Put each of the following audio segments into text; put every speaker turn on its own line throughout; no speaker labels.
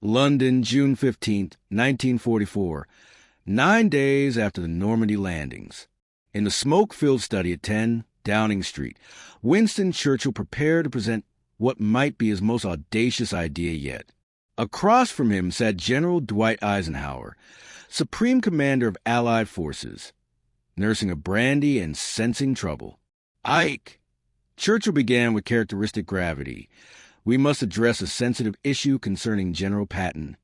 London, June 15th, 1944, 9 days after the Normandy landings. In the smoke-filled study at 10 Downing Street, Winston Churchill prepared to present what might be his most audacious idea yet. Across from him sat General Dwight Eisenhower, Supreme Commander of Allied forces, nursing a brandy and sensing trouble. "Ike," Churchill began with characteristic gravity, "we must address a sensitive issue concerning General Patton."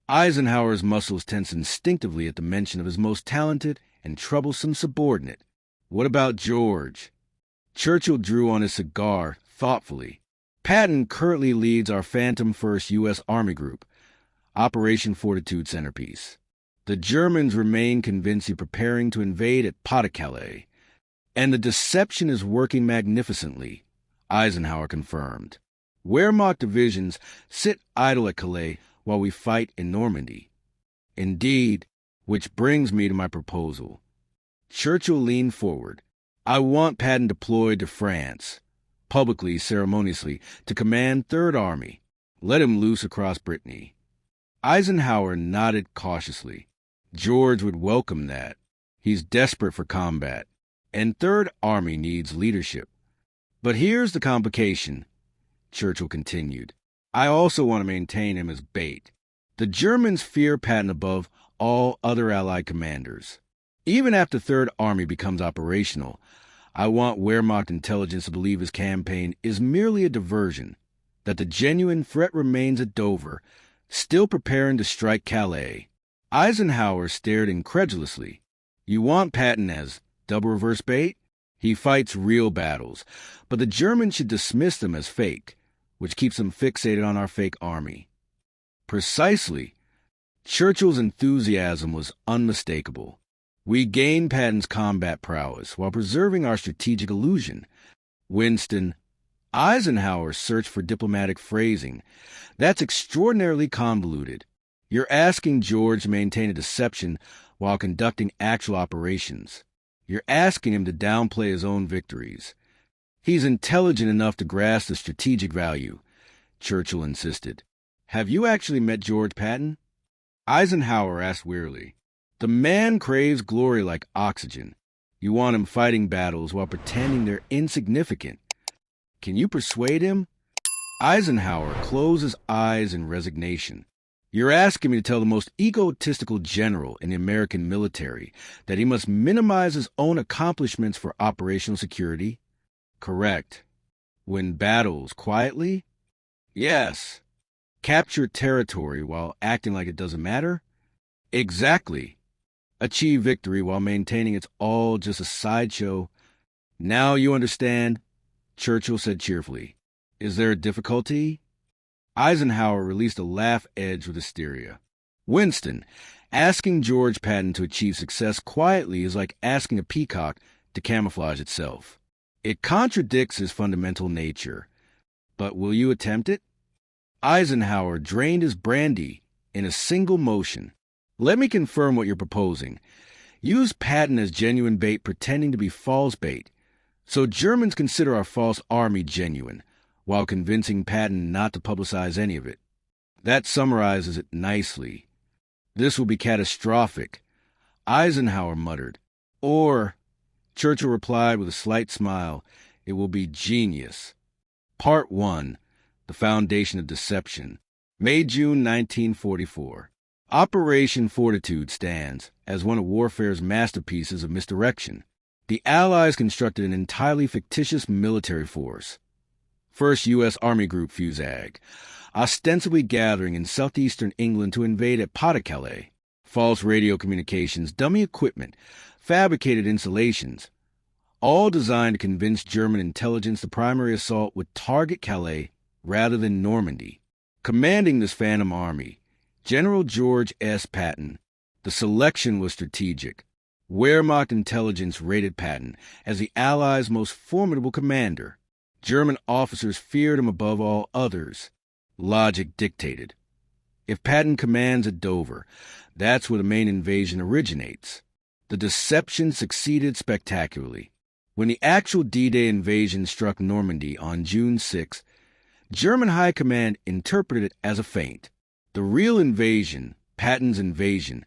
Eisenhower's muscles tensed instinctively at the mention of his most talented and troublesome subordinate. "What about George?" Churchill drew on his cigar thoughtfully. "Patton currently leads our Phantom 1st U.S. Army Group, Operation Fortitude centerpiece. The Germans remain convinced he's preparing to invade at Pas-de-Calais, and the deception is working magnificently," Eisenhower confirmed. "Wehrmacht divisions sit idle at Calais while we fight in Normandy." "Indeed, which brings me to my proposal." Churchill leaned forward. "I want Patton deployed to France, publicly, ceremoniously, to command Third Army. Let him loose across Brittany." Eisenhower nodded cautiously. "George would welcome that. He's desperate for combat, and Third Army needs leadership. But here's the complication," Churchill continued. "I also want to maintain him as bait. The Germans fear Patton above all other Allied commanders. Even after Third Army becomes operational, I want Wehrmacht intelligence to believe his campaign is merely a diversion, that the genuine threat remains at Dover, still preparing to strike Calais." Eisenhower stared incredulously. "You want Patton as double reverse bait? He fights real battles, but the Germans should dismiss them as fake, which keeps them fixated on our fake army." "Precisely." Churchill's enthusiasm was unmistakable. "We gain Patton's combat prowess while preserving our strategic illusion. Winston," Eisenhower searched for diplomatic phrasing, "that's extraordinarily convoluted. You're asking George to maintain a deception while conducting actual operations. You're asking him to downplay his own victories. He's intelligent enough to grasp the strategic value," Churchill insisted. "Have you actually met George Patton?" Eisenhower asked wearily. "The man craves glory like oxygen. You want him fighting battles while pretending they're insignificant. Can you persuade him?" Eisenhower closed his eyes in resignation. "You're asking me to tell the most egotistical general in the American military that he must minimize his own accomplishments for operational security?" "Correct." "Win battles quietly?" "Yes." "Capture territory while acting like it doesn't matter?" "Exactly." "Achieve victory while maintaining it's all just a sideshow." "Now you understand," Churchill said cheerfully. "Is there a difficulty?" Eisenhower released a laugh edged with hysteria. "Winston, asking George Patton to achieve success quietly is like asking a peacock to camouflage itself. It contradicts his fundamental nature. But will you attempt it?" Eisenhower drained his brandy in a single motion. "Let me confirm what you're proposing. Use Patton as genuine bait pretending to be false bait, so Germans consider our false army genuine, while convincing Patton not to publicize any of it. That summarizes it nicely." "This will be catastrophic," Eisenhower muttered. "Or," Churchill replied with a slight smile, "it will be genius." Part 1. The Foundation of Deception. May-June 1944. Operation Fortitude stands as one of warfare's masterpieces of misdirection. The Allies constructed an entirely fictitious military force, 1st U.S. Army Group FUSAG, ostensibly gathering in southeastern England to invade at Pas-de-Calais. False radio communications, dummy equipment, fabricated installations, all designed to convince German intelligence the primary assault would target Calais rather than Normandy. Commanding this phantom army, General George S. Patton. The selection was strategic. Wehrmacht intelligence rated Patton as the Allies' most formidable commander. German officers feared him above all others. Logic dictated. If Patton commands at Dover, that's where the main invasion originates. The deception succeeded spectacularly. When the actual D-Day invasion struck Normandy on June 6, German High Command interpreted it as a feint. The real invasion, Patton's invasion,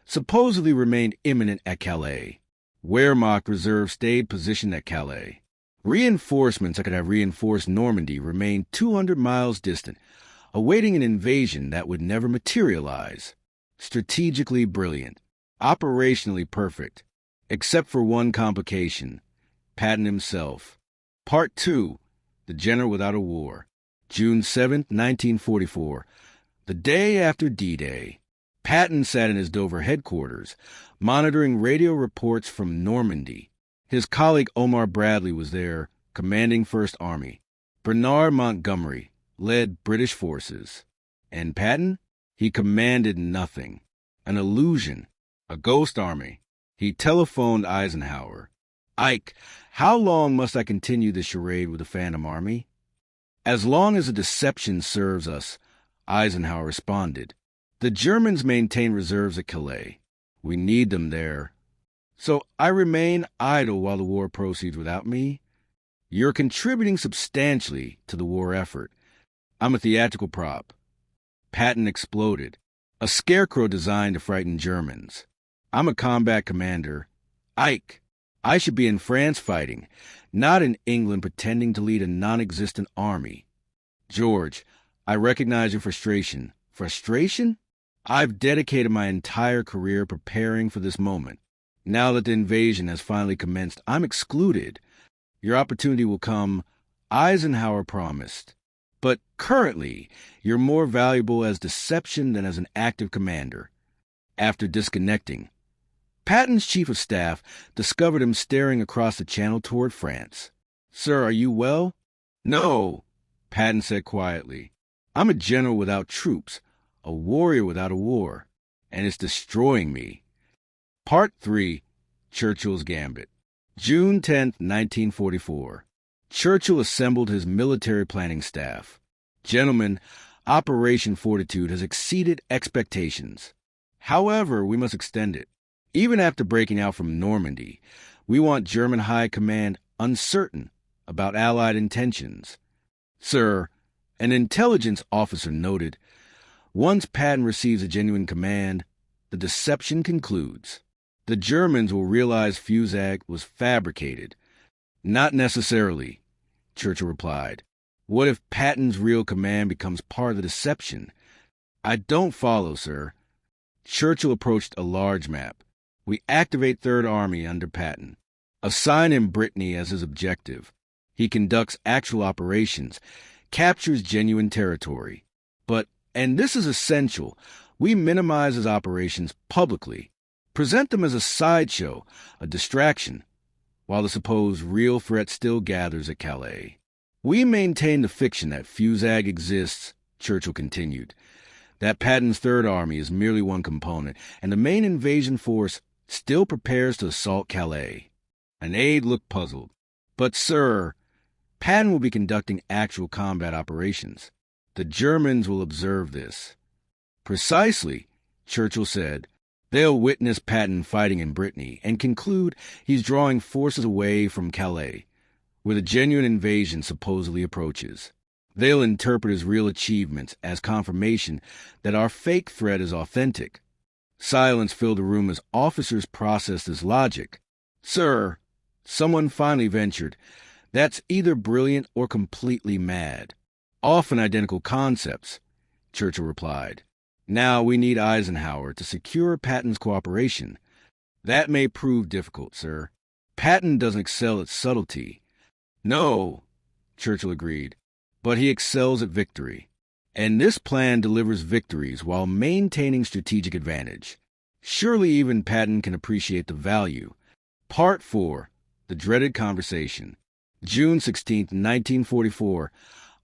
supposedly remained imminent at Calais. Wehrmacht reserves stayed positioned at Calais. Reinforcements that could have reinforced Normandy remained 200 miles distant, awaiting an invasion that would never materialize. Strategically brilliant, operationally perfect, except for one complication: Patton himself. Part 2. The General Without a War. June 7, 1944. The day after D-Day. Patton sat in his Dover headquarters, monitoring radio reports from Normandy. His colleague Omar Bradley was there, commanding First Army. Bernard Montgomery led British forces. And Patton? He commanded nothing. An illusion. A ghost army. He telephoned Eisenhower. "Ike, how long must I continue this charade with the Phantom Army?" "As long as the deception serves us," Eisenhower responded. "The Germans maintain reserves at Calais. We need them there. So I remain idle while the war proceeds without me? You're contributing substantially to the war effort. I'm a theatrical prop." Patton exploded. "A scarecrow designed to frighten Germans. I'm a combat commander. Ike, I should be in France fighting, not in England pretending to lead a non-existent army. George, I recognize your frustration." "Frustration? I've dedicated my entire career preparing for this moment. Now that the invasion has finally commenced, I'm excluded. Your opportunity will come, Eisenhower promised. But currently, you're more valuable as deception than as an active commander." After disconnecting, Patton's chief of staff discovered him staring across the channel toward France. "Sir, are you well?" "No," Patton said quietly. "I'm a general without troops, a warrior without a war, and it's destroying me." Part 3. Churchill's Gambit. June 10, 1944. Churchill assembled his military planning staff. "Gentlemen, Operation Fortitude has exceeded expectations. However, we must extend it. Even after breaking out from Normandy, we want German high command uncertain about Allied intentions. Sir," an intelligence officer noted, "once Patton receives a genuine command, the deception concludes. The Germans will realize Fusag was fabricated." "Not necessarily," Churchill replied. "What if Patton's real command becomes part of the deception?" "I don't follow, sir." Churchill approached a large map. "We activate Third Army under Patton. Assign him Brittany as his objective. He conducts actual operations, captures genuine territory. But, and this is essential, we minimize his operations publicly, present them as a sideshow, a distraction, while the supposed real threat still gathers at Calais. We maintain the fiction that Fusag exists," Churchill continued, "that Patton's Third Army is merely one component, and the main invasion force still prepares to assault Calais." An aide looked puzzled. "But, sir, Patton will be conducting actual combat operations. The Germans will observe this." "Precisely," Churchill said. "They'll witness Patton fighting in Brittany and conclude he's drawing forces away from Calais, where the genuine invasion supposedly approaches. They'll interpret his real achievements as confirmation that our fake threat is authentic." Silence filled the room as officers processed his logic. "Sir," someone finally ventured, "that's either brilliant or completely mad." "Often identical concepts," Churchill replied. "Now we need Eisenhower to secure Patton's cooperation. That may prove difficult, sir. Patton doesn't excel at subtlety." "No," Churchill agreed, "but he excels at victory. And this plan delivers victories while maintaining strategic advantage. Surely even Patton can appreciate the value." Part 4. The Dreaded Conversation. June 16, 1944.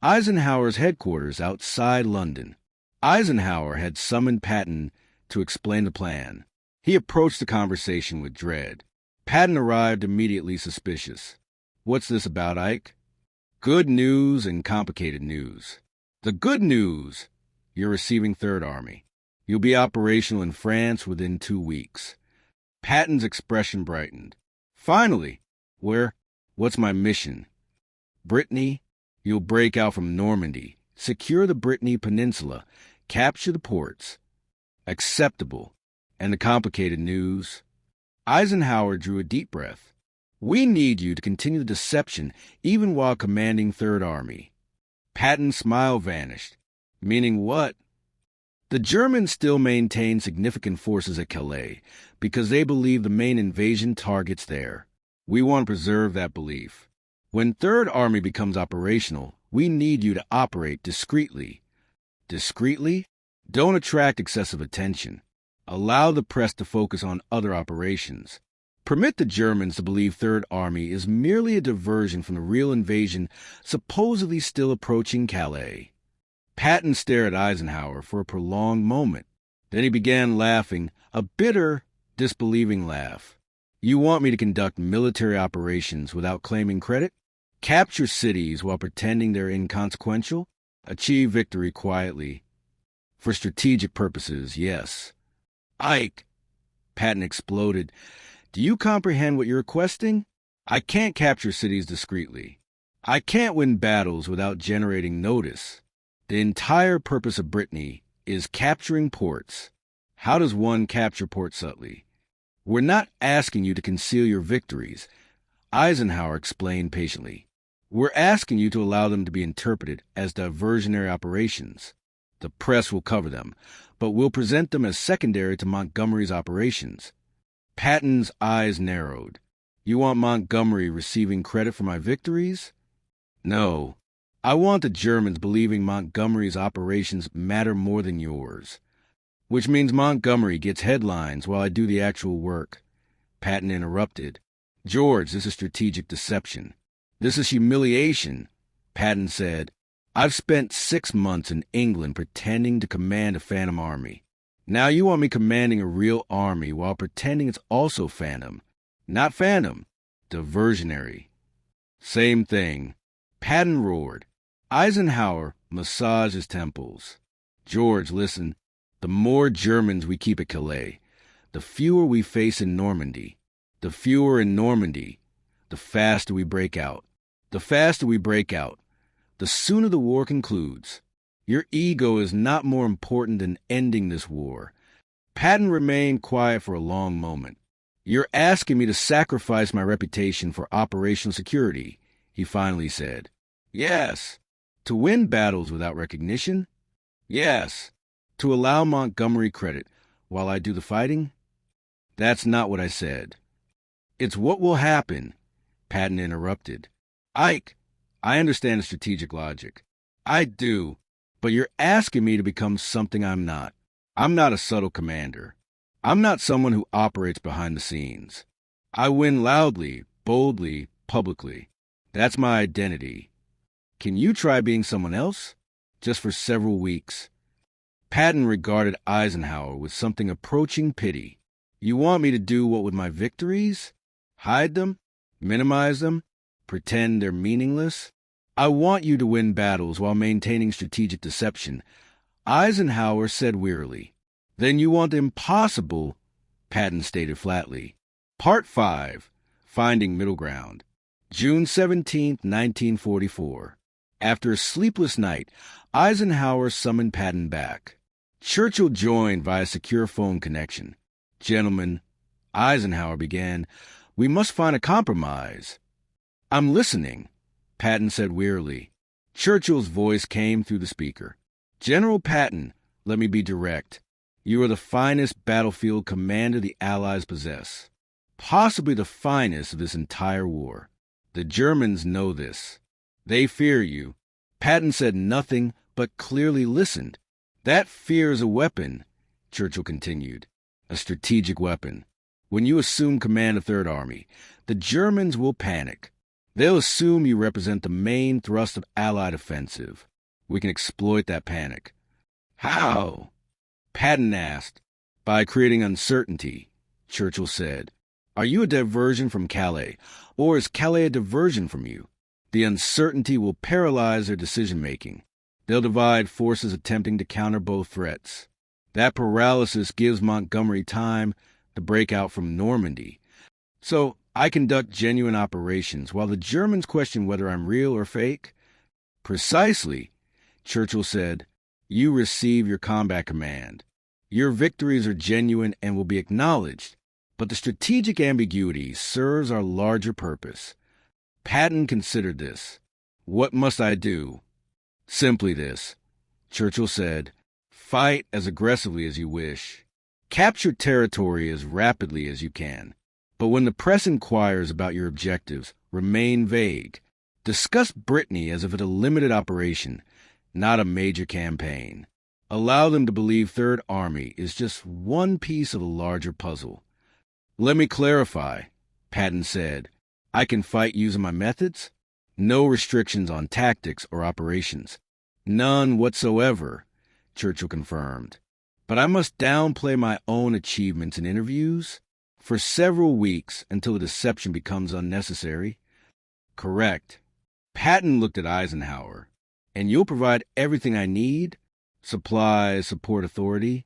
Eisenhower's headquarters outside London. Eisenhower had summoned Patton to explain the plan. He approached the conversation with dread. Patton arrived immediately suspicious. "What's this about, Ike?" "Good news and complicated news." "The good news: you're receiving Third Army. You'll be operational in France within 2 weeks. Patton's expression brightened. "Finally! What's my mission?" "Brittany. You'll break out from Normandy, secure the Brittany Peninsula, capture the ports. Acceptable. And the complicated news? Eisenhower drew a deep breath. We need you to continue the deception even while commanding Third Army. Patton's smile vanished. Meaning what? The Germans still maintain significant forces at Calais because they believe the main invasion target's there. We want to preserve that belief. When Third Army becomes operational, we need you to operate discreetly. Discreetly? Don't attract excessive attention. Allow the press to focus on other operations. Permit the Germans to believe Third Army is merely a diversion from the real invasion supposedly still approaching Calais. Patton stared at Eisenhower for a prolonged moment. Then he began laughing, a bitter, disbelieving laugh. You want me to conduct military operations without claiming credit? Capture cities while pretending they're inconsequential? Achieve victory quietly. For strategic purposes, yes. Ike, Patton exploded. Do you comprehend what you're requesting? I can't capture cities discreetly. I can't win battles without generating notice. The entire purpose of Brittany is capturing ports. How does one capture ports subtly? We're not asking you to conceal your victories, Eisenhower explained patiently. We're asking you to allow them to be interpreted as diversionary operations. The press will cover them, but we'll present them as secondary to Montgomery's operations. Patton's eyes narrowed. You want Montgomery receiving credit for my victories? No. I want the Germans believing Montgomery's operations matter more than yours. Which means Montgomery gets headlines while I do the actual work. Patton interrupted. George, this is strategic deception. This is humiliation, Patton said. I've spent 6 months in England pretending to command a phantom army. Now you want me commanding a real army while pretending it's also phantom. Not phantom, diversionary. Same thing. Patton roared. Eisenhower massaged his temples. George, listen. The more Germans we keep at Calais, the fewer we face in Normandy. The fewer in Normandy, the faster we break out. The faster we break out, the sooner the war concludes. Your ego is not more important than ending this war. Patton remained quiet for a long moment. You're asking me to sacrifice my reputation for operational security, he finally said. Yes. To win battles without recognition? Yes. To allow Montgomery credit while I do the fighting? That's not what I said. It's what will happen, Patton interrupted. Ike, I understand the strategic logic. I do, but you're asking me to become something I'm not. I'm not a subtle commander. I'm not someone who operates behind the scenes. I win loudly, boldly, publicly. That's my identity. Can you try being someone else? Just for several weeks. Patton regarded Eisenhower with something approaching pity. You want me to do what with my victories? Hide them? Minimize them? Pretend they're meaningless? I want you to win battles while maintaining strategic deception, Eisenhower said wearily. Then you want the impossible, Patton stated flatly. Part 5. Finding Middle Ground. June 17, 1944. After a sleepless night, Eisenhower summoned Patton back. Churchill joined via secure phone connection. Gentlemen, Eisenhower began, we must find a compromise. I'm listening, Patton said wearily. Churchill's voice came through the speaker. General Patton, let me be direct. You are the finest battlefield commander the Allies possess. Possibly the finest of this entire war. The Germans know this. They fear you. Patton said nothing, but clearly listened. That fear is a weapon, Churchill continued. A strategic weapon. When you assume command of Third Army, the Germans will panic. They'll assume you represent the main thrust of Allied offensive. We can exploit that panic. How? Patton asked. By creating uncertainty, Churchill said. Are you a diversion from Calais, or is Calais a diversion from you? The uncertainty will paralyze their decision-making. They'll divide forces attempting to counter both threats. That paralysis gives Montgomery time to break out from Normandy. So I conduct genuine operations while the Germans question whether I'm real or fake? Precisely, Churchill said. you receive your combat command. Your victories are genuine and will be acknowledged, but the strategic ambiguity serves our larger purpose. Patton considered this. What must I do? Simply this, Churchill said. Fight as aggressively as you wish. Capture territory as rapidly as you can. But when the press inquires about your objectives, remain vague. Discuss Brittany as if it's a limited operation, not a major campaign. Allow them to believe Third Army is just one piece of a larger puzzle. Let me clarify, Patton said. I can fight using my methods. No restrictions on tactics or operations. None whatsoever, Churchill confirmed. But I must downplay my own achievements in interviews for several weeks until the deception becomes unnecessary. Correct. Patton looked at Eisenhower. And you'll provide everything I need? Supplies, support, authority?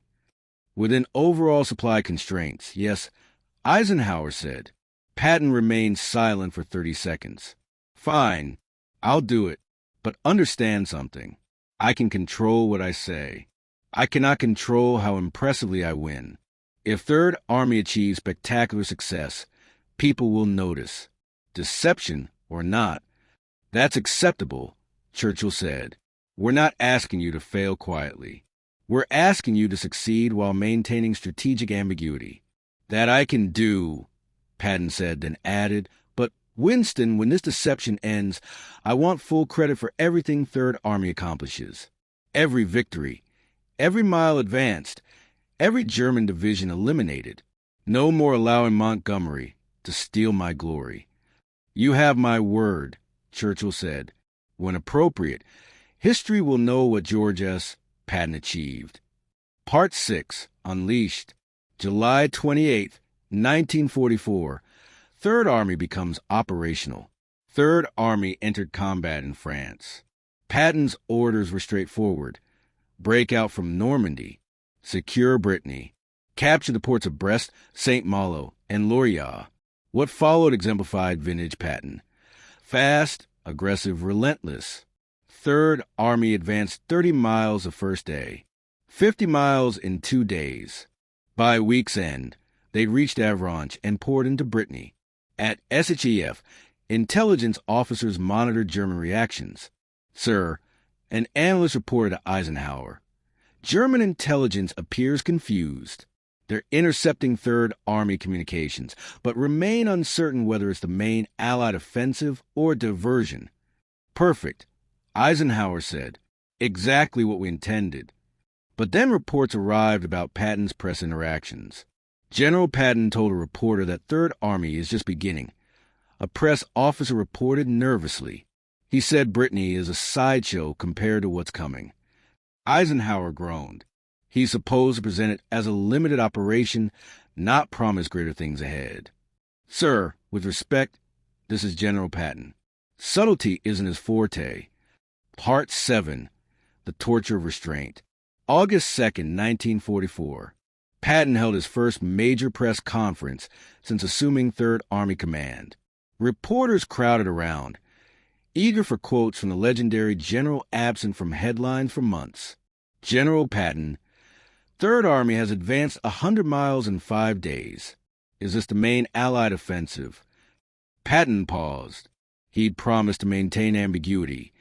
Within overall supply constraints, yes, Eisenhower said. Patton remained silent for 30 seconds. Fine, I'll do it, but understand something. I can control what I say. I cannot control how impressively I win. If Third Army achieves spectacular success, people will notice. Deception or not, that's acceptable, Churchill said. We're not asking you to fail quietly. We're asking you to succeed while maintaining strategic ambiguity. That I can do, Patton said, then added, but Winston, when this deception ends, I want full credit for everything Third Army accomplishes. Every victory, every mile advanced, every German division eliminated. No more allowing Montgomery to steal my glory. You have my word, Churchill said. When appropriate, history will know what George S. Patton achieved. Part 6, Unleashed. July 28, 1944. Third Army becomes operational. Third Army entered combat in France. Patton's orders were straightforward. Break out from Normandy. Secure Brittany. Capture the ports of Brest, St. Malo, and Lorient. What followed exemplified vintage Patton. Fast, aggressive, relentless. Third Army advanced 30 miles the first day. 50 miles in 2 days. By week's end, they'd reached Avranches and poured into Brittany. At SHEF, intelligence officers monitored German reactions. Sir, an analyst reported to Eisenhower, German intelligence appears confused. They're intercepting Third Army communications, but remain uncertain whether it's the main Allied offensive or diversion. Perfect, Eisenhower said. Exactly what we intended. But then reports arrived about Patton's press interactions. General Patton told a reporter that Third Army is just beginning. A press officer reported nervously. He said Brittany is a sideshow compared to what's coming. Eisenhower groaned. He's supposed to present it as a limited operation, not promise greater things ahead. Sir, with respect, this is General Patton. Subtlety isn't his forte. Part 7, The Torture of Restraint. August 2nd, 1944. Patton held his first major press conference since assuming Third Army command. Reporters crowded around, eager for quotes from the legendary general absent from headlines for months. General Patton, Third Army has advanced 100 miles in 5 days. Is this the main Allied offensive? Patton paused. He'd promised to maintain ambiguity,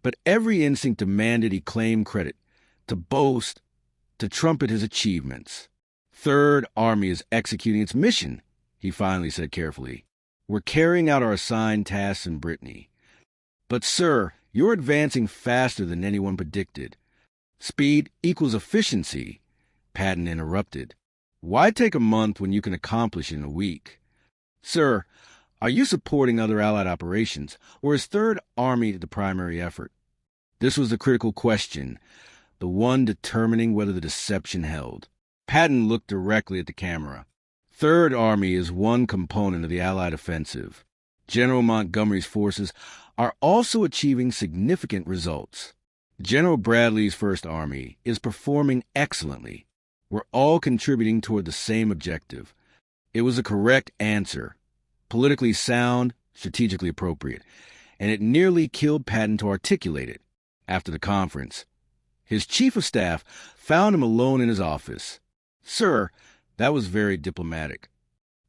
but every instinct demanded he claim credit, to boast, to trumpet his achievements. Third Army is executing its mission, he finally said carefully. We're carrying out our assigned tasks in Brittany. But, sir, you're advancing faster than anyone predicted. Speed equals efficiency, Patton interrupted. Why take a month when you can accomplish it in a week? Sir, are you supporting other Allied operations, or is Third Army the primary effort? This was the critical question, the one determining whether the deception held. Patton looked directly at the camera. Third Army is one component of the Allied offensive. General Montgomery's forces are also achieving significant results. General Bradley's First Army is performing excellently. We're all contributing toward the same objective. It was a correct answer, politically sound, strategically appropriate, and it nearly killed Patton to articulate it. After the conference, His chief of staff found him alone in his office. "Sir, that was very diplomatic.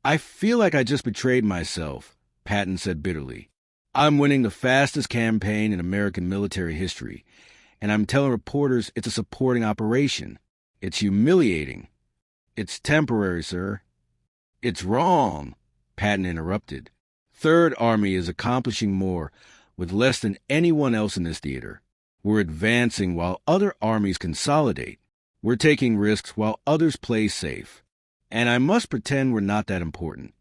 I feel like I just betrayed myself," Patton said bitterly. "I'm winning the fastest campaign in American military history, and I'm telling reporters it's a supporting operation. It's humiliating." "It's temporary, sir." "It's wrong," Patton interrupted. "Third Army is accomplishing more with less than anyone else in this theater. We're advancing while other armies consolidate. We're taking risks while others play safe. And I must pretend we're not that important."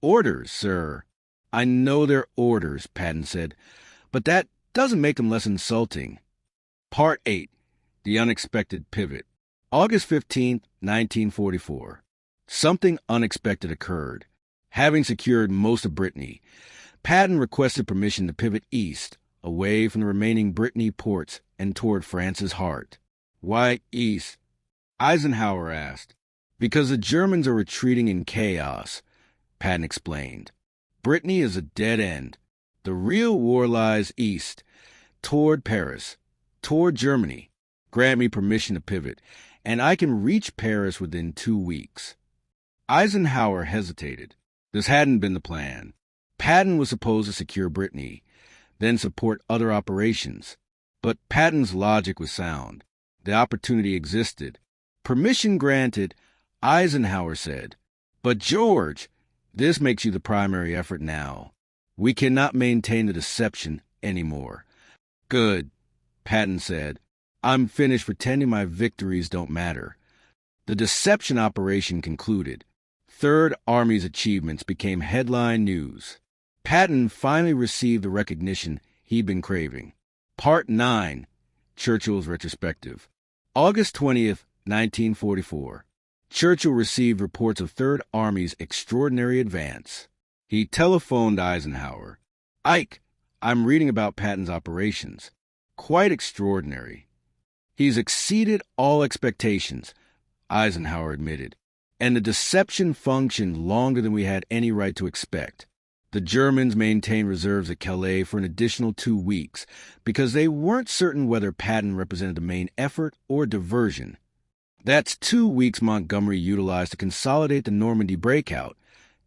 "Orders, sir." "I know they're orders," Patton said, "but that doesn't make them less insulting." Part 8. The Unexpected Pivot. August 15th, 1944. Something unexpected occurred. Having secured most of Brittany, Patton requested permission to pivot east, away from the remaining Brittany ports and toward France's heart. "Why east?" Eisenhower asked. "Because the Germans are retreating in chaos," Patton explained. "Brittany is a dead end. The real war lies east, toward Paris, toward Germany. Grant me permission to pivot, and I can reach Paris within 2 weeks." Eisenhower hesitated. This hadn't been the plan. Patton was supposed to secure Brittany, then support other operations. But Patton's logic was sound. The opportunity existed. Permission granted, Eisenhower said. "But George, this makes you the primary effort now. We cannot maintain the deception anymore." "Good," Patton said. "I'm finished pretending my victories don't matter." The deception operation concluded. Third Army's achievements became headline news. Patton finally received the recognition he'd been craving. Part 9. Churchill's retrospective. August 20th, 1944. Churchill received reports of Third Army's extraordinary advance. He telephoned Eisenhower. "Ike, I'm reading about Patton's operations. Quite extraordinary." "He's exceeded all expectations," Eisenhower admitted. "And the deception functioned longer than we had any right to expect. The Germans maintained reserves at Calais for an additional 2 weeks because they weren't certain whether Patton represented the main effort or diversion. That's 2 weeks Montgomery utilized to consolidate the Normandy breakout,"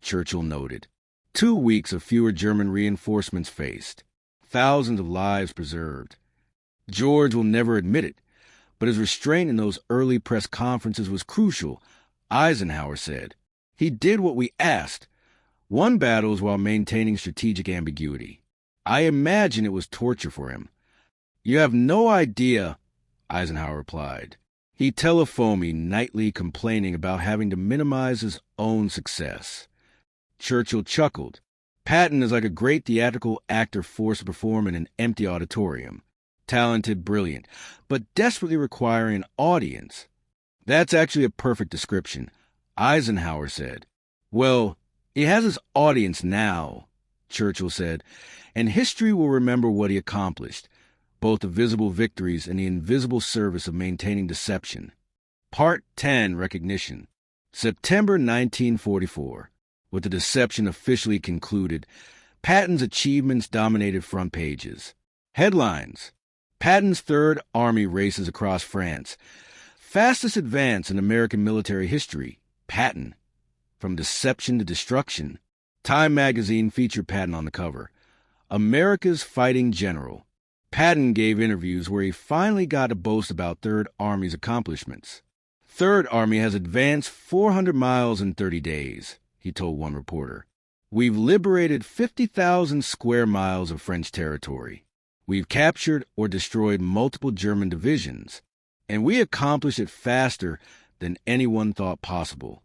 Churchill noted. 2 weeks of fewer German reinforcements faced. Thousands of lives preserved. George will never admit it, but his restraint in those early press conferences was crucial, Eisenhower said. "He did what we asked. Won battles while maintaining strategic ambiguity. I imagine it was torture for him." "You have no idea," Eisenhower replied. "He telephoned me nightly complaining about having to minimize his own success." Churchill chuckled. "Patton is like a great theatrical actor forced to perform in an empty auditorium. Talented, brilliant, but desperately requiring an audience." "That's actually a perfect description," Eisenhower said. "Well, he has his audience now," Churchill said, "and history will remember what he accomplished, both the visible victories and the invisible service of maintaining deception." Part 10. Recognition. September 1944. With the deception officially concluded, Patton's achievements dominated front pages. Headlines: Patton's Third Army races across France. Fastest advance in American military history. Patton. From deception to destruction. Time magazine featured Patton on the cover. America's Fighting General. Patton gave interviews where he finally got to boast about Third Army's accomplishments. "Third Army has advanced 400 miles in 30 days, he told one reporter. "We've liberated 50,000 square miles of French territory. We've captured or destroyed multiple German divisions, and we accomplished it faster than anyone thought possible.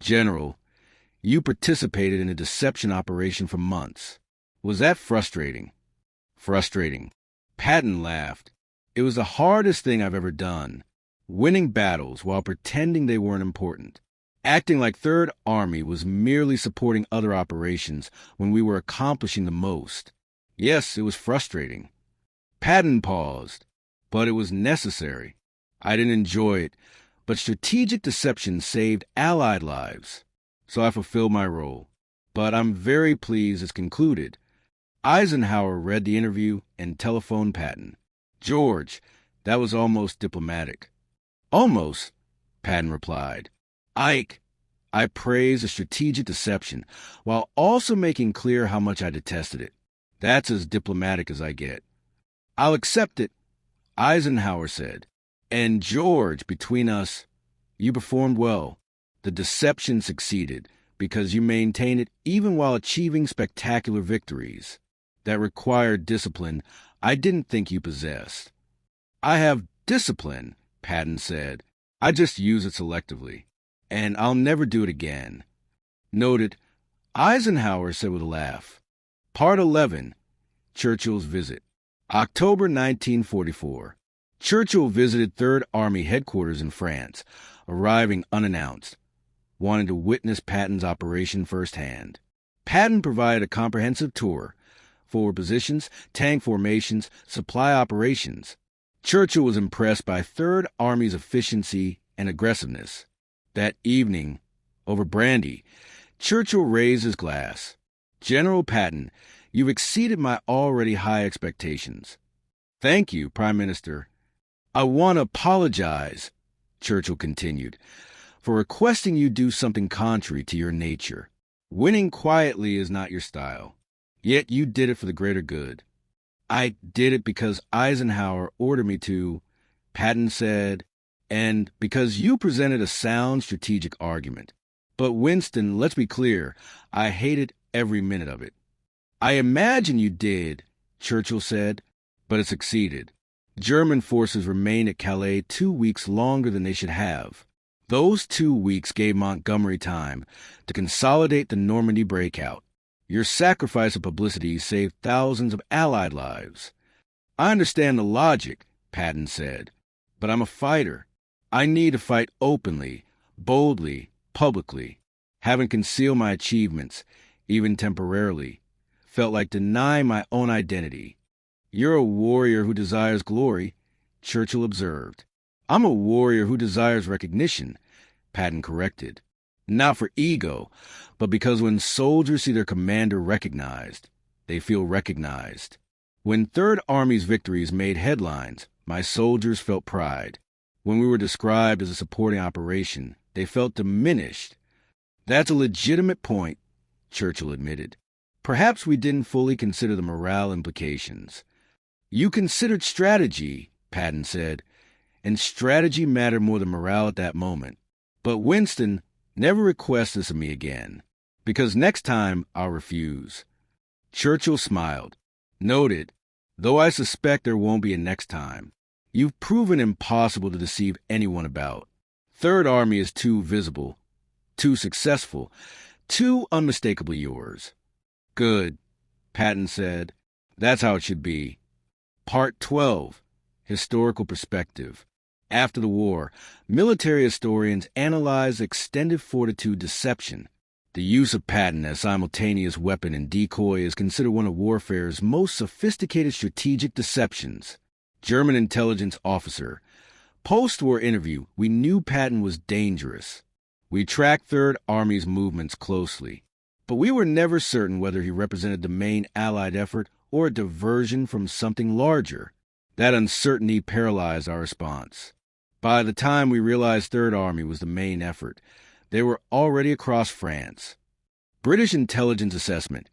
General, you participated in a deception operation for months. Was that frustrating?" "Frustrating." Patton laughed. "It was the hardest thing I've ever done. Winning battles while pretending they weren't important. Acting like Third Army was merely supporting other operations when we were accomplishing the most. Yes, it was frustrating." Patton paused. "But it was necessary. I didn't enjoy it, but strategic deception saved Allied lives. So I fulfilled my role. But I'm very pleased it's concluded." Eisenhower read the interview and telephoned Patton. "George, That was almost diplomatic. Almost, Patton replied. Ike, I praised a strategic deception, while also making clear how much I detested it. That's as diplomatic as I get. I'll accept it, Eisenhower said. And George, between us, you performed well. The deception succeeded, because you maintained it even while achieving spectacular victories that required discipline I didn't think you possessed. I have discipline, Patton said. I just use it selectively, and I'll never do it again. Noted, Eisenhower said with a laugh. Part 11, Churchill's Visit. October 1944. Churchill visited Third Army headquarters in France, arriving unannounced, wanting to witness Patton's operation firsthand. Patton provided a comprehensive tour, forward positions, tank formations, supply operations. Churchill was impressed by Third Army's efficiency and aggressiveness. That evening, over brandy, Churchill raised his glass. General Patton, you've exceeded my already high expectations. Thank you, Prime Minister. I want to apologize, Churchill continued, for requesting you do something contrary to your nature. Winning quietly is not your style. Yet you did it for the greater good. I did it because Eisenhower ordered me to, Patton said, and because you presented a sound strategic argument. But Winston, let's be clear, I hated every minute of it. I imagine you did, Churchill said, but it succeeded. German forces remained at Calais 2 weeks longer than they should have. Those 2 weeks gave Montgomery time to consolidate the Normandy breakout. Your sacrifice of publicity saved thousands of Allied lives. I understand the logic, Patton said, but I'm a fighter. I need to fight openly, boldly, publicly. Having concealed my achievements, even temporarily, felt like denying my own identity. You're a warrior who desires glory, Churchill observed. I'm a warrior who desires recognition, Patton corrected. Not for ego, but because when soldiers see their commander recognized, they feel recognized. When Third Army's victories made headlines, my soldiers felt pride. When we were described as a supporting operation, they felt diminished. That's a legitimate point, Churchill admitted. Perhaps we didn't fully consider the morale implications. You considered strategy, Patton said, and strategy mattered more than morale at that moment. But Winston, never request this of me again, because next time I'll refuse. Churchill smiled. Noted, though I suspect there won't be a next time. You've proven impossible to deceive anyone about. Third Army is too visible, too successful, too unmistakably yours. Good, Patton said. That's how it should be. Part 12, Historical Perspective. After the war, military historians analyzed extended Fortitude deception. The use of Patton as simultaneous weapon and decoy is considered one of warfare's most sophisticated strategic deceptions. German intelligence officer. Post-war interview, we knew Patton was dangerous. We tracked Third Army's movements closely, but we were never certain whether he represented the main Allied effort or a diversion from something larger. That uncertainty paralyzed our response. By the time we realized Third Army was the main effort, they were already across France. British intelligence assessment.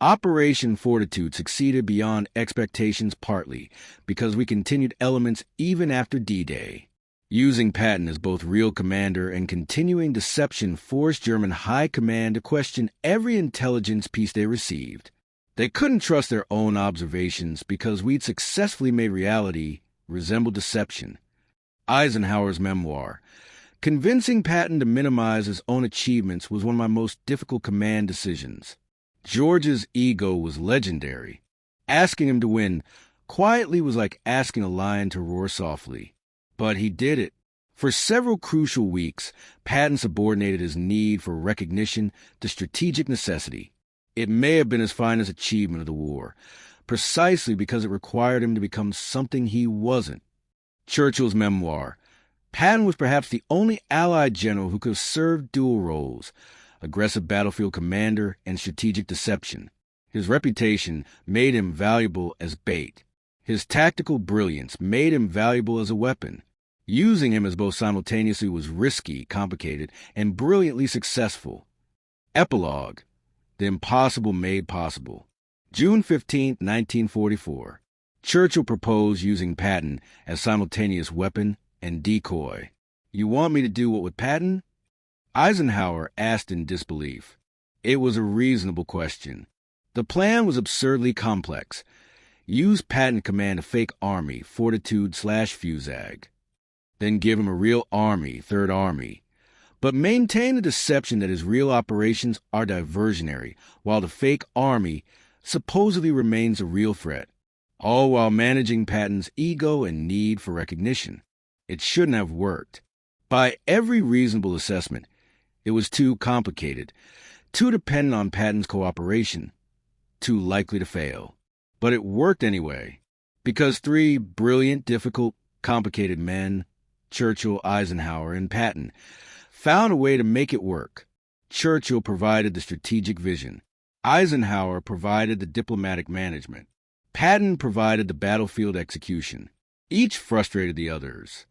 Operation Fortitude succeeded beyond expectations partly because we continued elements even after D-Day. Using Patton as both real commander and continuing deception forced German high command to question every intelligence piece they received. They couldn't trust their own observations because we'd successfully made reality resemble deception. Eisenhower's memoir. Convincing Patton to minimize his own achievements was one of my most difficult command decisions. George's ego was legendary. Asking him to win quietly was like asking a lion to roar softly. But he did it. For several crucial weeks, Patton subordinated his need for recognition to strategic necessity. It may have been his finest achievement of the war, precisely because it required him to become something he wasn't. Churchill's memoir. Patton was perhaps the only Allied general who could have served dual roles, aggressive battlefield commander and strategic deception. His reputation made him valuable as bait. His tactical brilliance made him valuable as a weapon. Using him as both simultaneously was risky, complicated, and brilliantly successful. Epilogue, the impossible made possible. June 15, 1944. Churchill proposed using Patton as simultaneous weapon and decoy. You want me to do what with Patton? Eisenhower asked in disbelief. It was a reasonable question. The plan was absurdly complex. Use Patton to command a fake army, Fortitude/Fusag. Then give him a real army, Third Army. But maintain the deception that his real operations are diversionary, while the fake army supposedly remains a real threat, all while managing Patton's ego and need for recognition. It shouldn't have worked. By every reasonable assessment, it was too complicated, too dependent on Patton's cooperation, too likely to fail. But it worked anyway, because three brilliant, difficult, complicated men, Churchill, Eisenhower, and Patton, found a way to make it work. Churchill provided the strategic vision. Eisenhower provided the diplomatic management. Patton provided the battlefield execution. Each frustrated the others.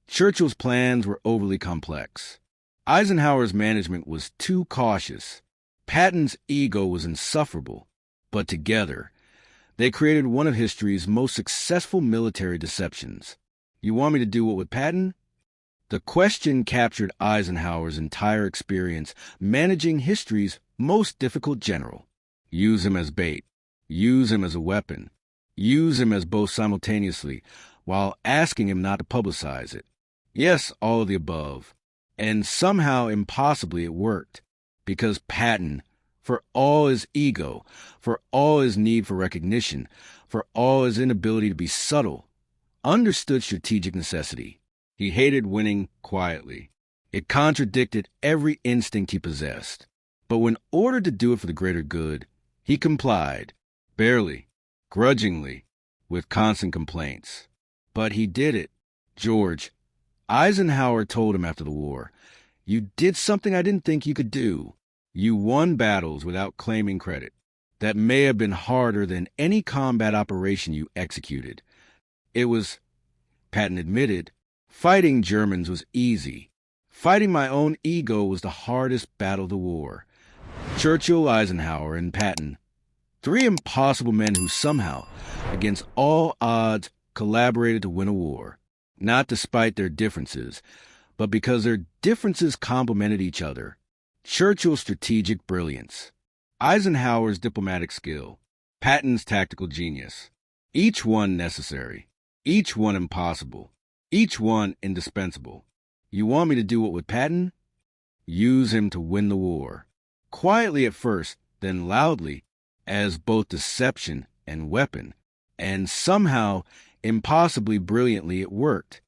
Churchill's plans were overly complex. Eisenhower's management was too cautious. Patton's ego was insufferable. But together, they created one of history's most successful military deceptions. You want me to do what with Patton? The question captured Eisenhower's entire experience managing history's most difficult general. Use him as bait. Use him as a weapon. Use him as both simultaneously, while asking him not to publicize it. Yes, all of the above. And somehow, impossibly, it worked. Because Patton, for all his ego, for all his need for recognition, for all his inability to be subtle, understood strategic necessity. He hated winning quietly. It contradicted every instinct he possessed. But when ordered to do it for the greater good, he complied, barely, grudgingly, with constant complaints. But he did it. George, Eisenhower told him after the war, "You did something I didn't think you could do. You won battles without claiming credit. That may have been harder than any combat operation you executed. It was," Patton admitted, "fighting Germans was easy. Fighting my own ego was the hardest battle of the war." Churchill, Eisenhower, and Patton, three impossible men who somehow, against all odds, collaborated to win a war. Not despite their differences, but because their differences complemented each other. Churchill's strategic brilliance, Eisenhower's diplomatic skill, Patton's tactical genius. Each one necessary, each one impossible, each one indispensable. You want me to do what with Patton? Use him to win the war. Quietly at first, then loudly, as both deception and weapon. And somehow, impossibly brilliantly, it worked.